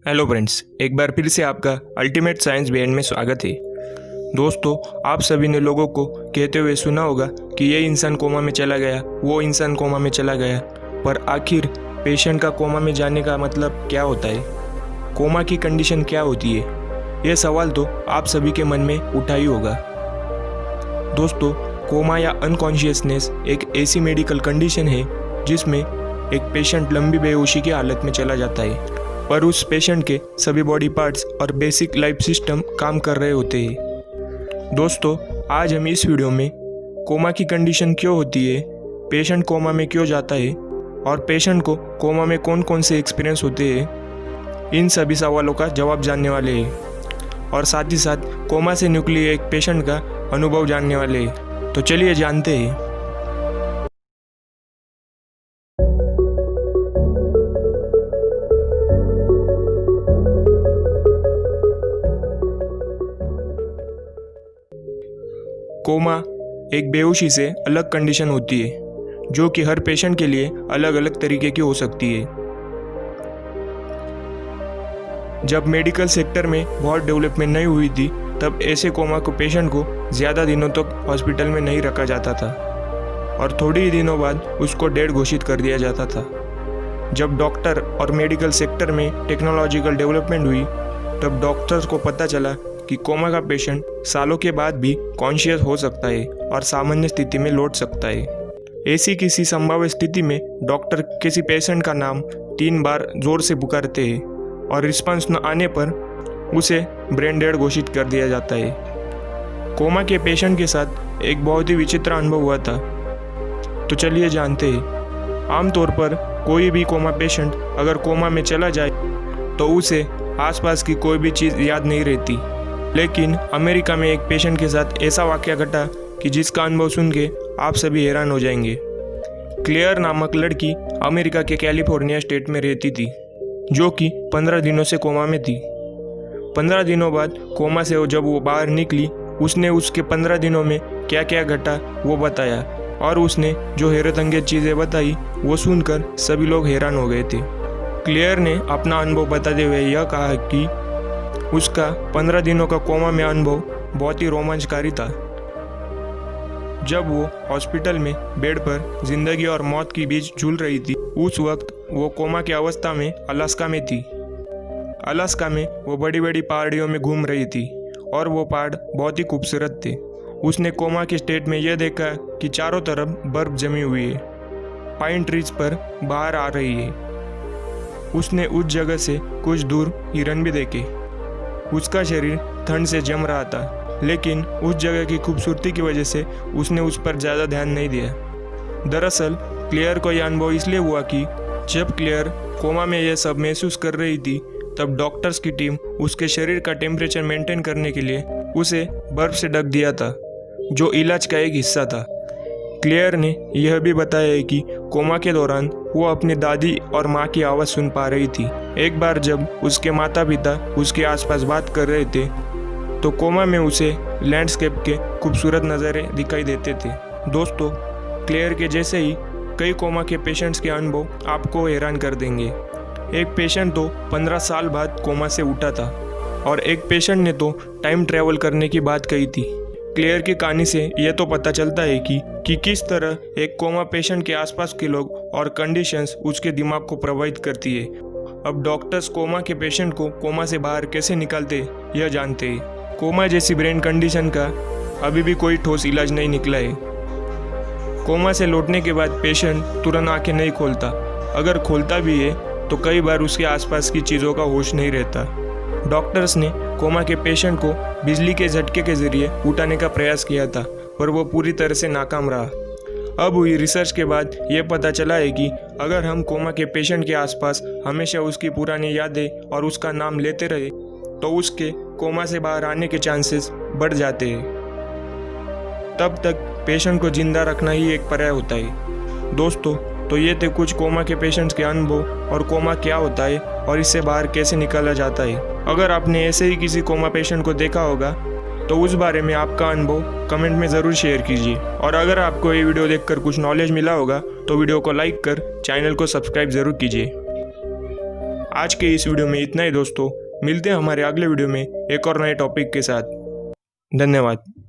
Hello friends, एक बार फिर से आपका अल्टीमेट साइंस बिहाइंड में स्वागत है। दोस्तों, आप सभी ने लोगों को कहते हुए सुना होगा कि ये इंसान कोमा में चला गया, वो इंसान कोमा में चला गया, पर आखिर पेशेंट का कोमा में जाने का मतलब क्या होता है? कोमा की कंडीशन क्या होती है? ये सवाल तो आप सभी के मन में उठा ही होगा। दोस्तों, कोमा या अनकॉन्शियसनेस एक ऐसी मेडिकल कंडीशन है जिसमें एक पेशेंट लंबी बेहोशी की हालत में चला जाता है, पर उस पेशेंट के सभी बॉडी पार्ट्स और बेसिक लाइफ सिस्टम काम कर रहे होते हैं। दोस्तों, आज हम इस वीडियो में कोमा की कंडीशन क्यों होती है, पेशेंट कोमा में क्यों जाता है और पेशेंट को कोमा में कौन कौन से एक्सपीरियंस होते हैं, इन सभी सवालों का जवाब जानने वाले हैं और साथ ही साथ कोमा से निकली एक पेशेंट का अनुभव जानने वाले हैं। तो चलिए जानते हैं। कोमा एक बेहोशी से अलग कंडीशन होती है जो कि हर पेशेंट के लिए अलग अलग तरीके की हो सकती है। जब मेडिकल सेक्टर में बहुत डेवलपमेंट नहीं हुई थी, तब ऐसे कोमा को पेशेंट को ज़्यादा दिनों तक हॉस्पिटल में नहीं रखा जाता था और थोड़ी ही दिनों बाद उसको डेड घोषित कर दिया जाता था। जब डॉक्टर और मेडिकल सेक्टर में टेक्नोलॉजिकल डेवलपमेंट हुई, तब डॉक्टर्स को पता चला कि कोमा का पेशेंट सालों के बाद भी कॉन्शियस हो सकता है और सामान्य स्थिति में लौट सकता है। ऐसी किसी संभावित स्थिति में डॉक्टर किसी पेशेंट का नाम 3 बार जोर से पुकारते हैं और रिस्पांस न आने पर उसे ब्रेन डेड घोषित कर दिया जाता है। कोमा के पेशेंट के साथ एक बहुत ही विचित्र अनुभव हुआ था, तो चलिए जानते हैं। आमतौर पर कोई भी कोमा पेशेंट अगर कोमा में चला जाए तो उसे आसपास की कोई भी चीज़ याद नहीं रहती, लेकिन अमेरिका में एक पेशेंट के साथ ऐसा वाकया घटा कि जिसका अनुभव सुन के आप सभी हैरान हो जाएंगे। क्लेयर नामक लड़की अमेरिका के कैलिफोर्निया स्टेट में रहती थी, जो कि 15 दिनों से कोमा में थी। 15 दिनों बाद कोमा से जब वो बाहर निकली, उसने उसके 15 दिनों में क्या क्या घटा वो बताया और उसने जो हैरत अंगेज चीज़ें बताई वो सुनकर सभी लोग हैरान हो गए थे। क्लेयर ने अपना अनुभव बताते हुए यह कहा कि उसका 15 दिनों का कोमा में अनुभव बहुत ही रोमांचकारी था। जब वो हॉस्पिटल में बेड पर जिंदगी और मौत के बीच झूल रही थी, उस वक्त वो कोमा की अवस्था में अलास्का में थी। अलास्का में वो बड़ी बड़ी पहाड़ियों में घूम रही थी और वो पहाड़ बहुत ही खूबसूरत थे। उसने कोमा के स्टेट में यह देखा कि चारों तरफ बर्फ जमी हुई है, पाइन ट्रीज पर बाहर आ रही है। उसने उस जगह से कुछ दूर हिरन भी देखे। उसका शरीर ठंड से जम रहा था, लेकिन उस जगह की खूबसूरती की वजह से उसने उस पर ज़्यादा ध्यान नहीं दिया। दरअसल क्लेयर को यह अनुभव इसलिए हुआ कि जब क्लेयर कोमा में यह सब महसूस कर रही थी, तब डॉक्टर्स की टीम उसके शरीर का टेम्परेचर मेंटेन करने के लिए उसे बर्फ से ढक दिया था, जो इलाज का एक हिस्सा था। क्लेयर ने यह भी बताया कि कोमा के दौरान वो अपनी दादी और माँ की आवाज़ सुन पा रही थी। एक बार जब उसके माता पिता उसके आसपास बात कर रहे थे, तो कोमा में उसे लैंडस्केप के खूबसूरत नज़ारे दिखाई देते थे। दोस्तों, क्लेयर के जैसे ही कई कोमा के पेशेंट्स के अनुभव आपको हैरान कर देंगे। एक पेशेंट तो 15 साल बाद कोमा से उठा था और एक पेशेंट ने तो टाइम ट्रैवल करने की बात कही थी। क्लेयर की कहानी से यह तो पता चलता है कि किस तरह एक कोमा पेशेंट के आसपास के लोग और कंडीशंस उसके दिमाग को प्रभावित करती है। अब डॉक्टर्स कोमा के पेशेंट को कोमा से बाहर कैसे निकालते यह जानते हैं। कोमा जैसी ब्रेन कंडीशन का अभी भी कोई ठोस इलाज नहीं निकला है। कोमा से लौटने के बाद पेशेंट तुरंत आंखें नहीं खोलता, अगर खोलता भी है तो कई बार उसके आसपास की चीज़ों का होश नहीं रहता। डॉक्टर्स ने कोमा के पेशेंट को बिजली के झटके के जरिए उठाने का प्रयास किया था, पर वो पूरी तरह से नाकाम रहा। अब हुई रिसर्च के बाद ये पता चला है कि अगर हम कोमा के पेशेंट के आसपास हमेशा उसकी पुरानी यादें और उसका नाम लेते रहे, तो उसके कोमा से बाहर आने के चांसेस बढ़ जाते हैं। तब तक पेशेंट को जिंदा रखना ही एक पर्याय होता है। दोस्तों, तो ये थे कुछ कोमा के पेशेंट्स के अनुभव और कोमा क्या होता है और इससे बाहर कैसे निकाला जाता है। अगर आपने ऐसे ही किसी कोमा पेशेंट को देखा होगा तो उस बारे में आपका अनुभव कमेंट में ज़रूर शेयर कीजिए। और अगर आपको ये वीडियो देखकर कुछ नॉलेज मिला होगा तो वीडियो को लाइक कर चैनल को सब्सक्राइब ज़रूर कीजिए। आज के इस वीडियो में इतना ही दोस्तों। मिलते हैं हमारे अगले वीडियो में एक और नए टॉपिक के साथ। धन्यवाद।